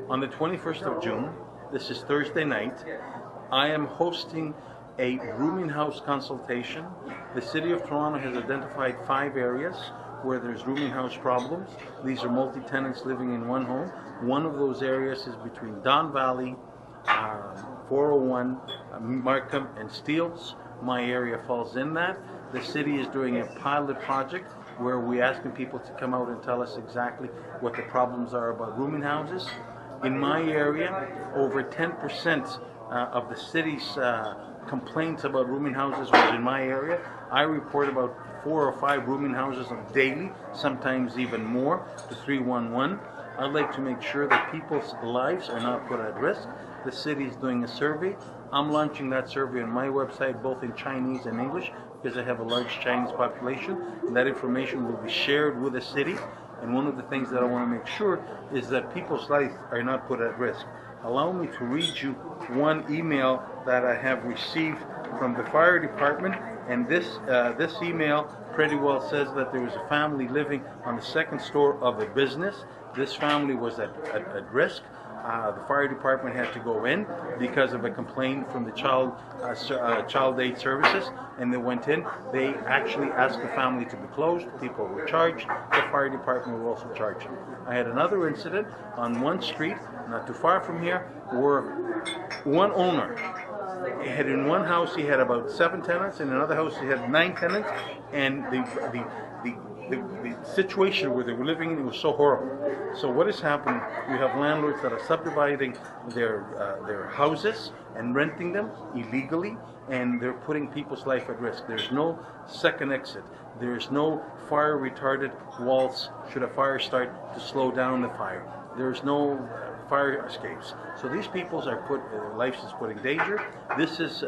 On the 21st of June, this is Thursday night, I am hosting a rooming house consultation. The City of Toronto has identified 5 areas where there's rooming house problems. These are multi-tenants living in one home. One of those areas is between Don Valley, 401, Markham, and Steeles. My area falls in that. The city is doing a pilot project where we're asking people to come out and tell us exactly what the problems are about rooming houses. In my area, over 10% of the city's complaints about rooming houses was in my area. I report about 4 or 5 rooming houses daily, sometimes even more, to 311. I'd like to make sure that people's lives are not put at risk. The city is doing a survey. I'm launching that survey on my website, both in Chinese and English, because I have a large Chinese population. And that information will be shared with the city. And one of the things that I want to make sure is that people's lives are not put at risk. Allow me to read you one email that I have received from the fire department. And this email pretty well says that there was a family living on the 2nd floor of a business. This family was at risk. The fire department had to go in because of a complaint from the child aid services, and they went in. They actually asked the family to be closed. People were charged. The fire department were also charged. I had another incident on one street, not too far from here, where one owner had in one house he had about 7 tenants, in another house he had 9 tenants, and the situation where they were living in was so horrible. So what is happening? You have landlords that are subdividing their houses and renting them illegally, and they're putting people's life at risk. There's no second exit. There's no fire retarded walls should a fire start to slow down the fire. There's no fire escapes. So these people's are their lives is put in danger. This is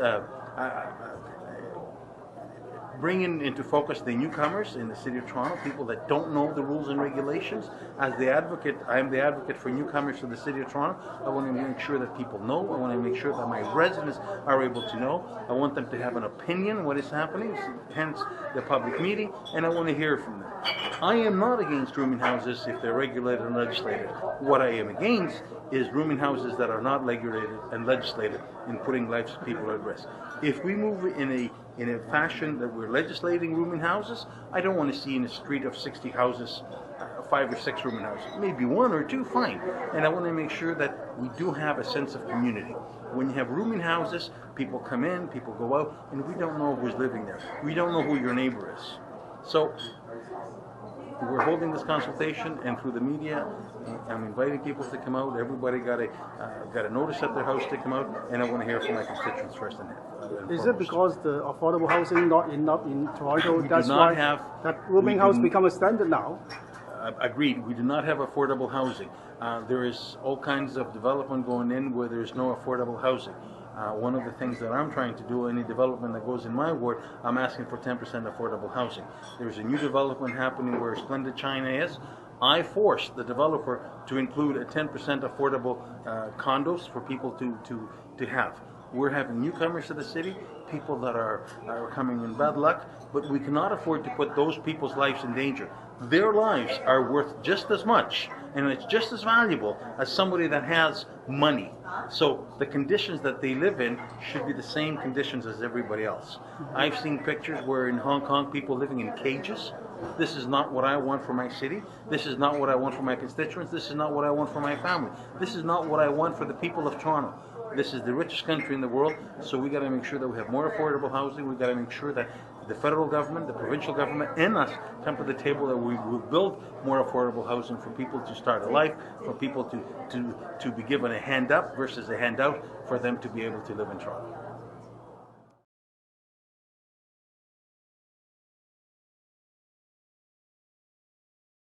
bringing into focus the newcomers in the City of Toronto, people that don't know the rules and regulations. As the advocate, I am the advocate for newcomers to the City of Toronto. I want to make sure that people know. I want to make sure that my residents are able to know. I want them to have an opinion on what is happening, hence the public meeting, and I want to hear from them. I am not against rooming houses if they're regulated and legislated. What I am against is rooming houses that are not regulated and legislated in putting lives of people at risk. If we move in a fashion that we're legislating rooming houses, I don't want to see in a street of 60 houses 5 or 6 rooming houses. Maybe 1 or 2, fine. And I want to make sure that we do have a sense of community. When you have rooming houses, people come in, people go out, and we don't know who's living there. We don't know who your neighbor is. So we're holding this consultation, and through the media, I'm inviting people to come out. Everybody got a notice at their house to come out, and I want to hear from my constituents first and foremost. Is it because the affordable housing not enough in Toronto? That's why that rooming house become a standard now? Agreed. We do not have affordable housing. There is all kinds of development going in where there's no affordable housing. One of the things that I'm trying to do, any development that goes in my ward, I'm asking for 10% affordable housing. There's a new development happening where Splendid China is. I forced the developer to include a 10% affordable condos for people to have. We're having newcomers to the city, people that are coming in bad luck, but we cannot afford to put those people's lives in danger. Their lives are worth just as much, and it's just as valuable as somebody that has money. So the conditions that they live in should be the same conditions as everybody else. I've seen pictures where in Hong Kong people living in cages. This is not what I want for my city. This is not what I want for my constituents. This is not what I want for my family. This is not what I want for the people of Toronto. This is the richest country in the world, so we got to make sure that we have more affordable housing. We got to make sure that the federal government, the provincial government, and us come to the table that we will build more affordable housing for people to start a life, for people to be given a hand up versus a handout, for them to be able to live in Toronto.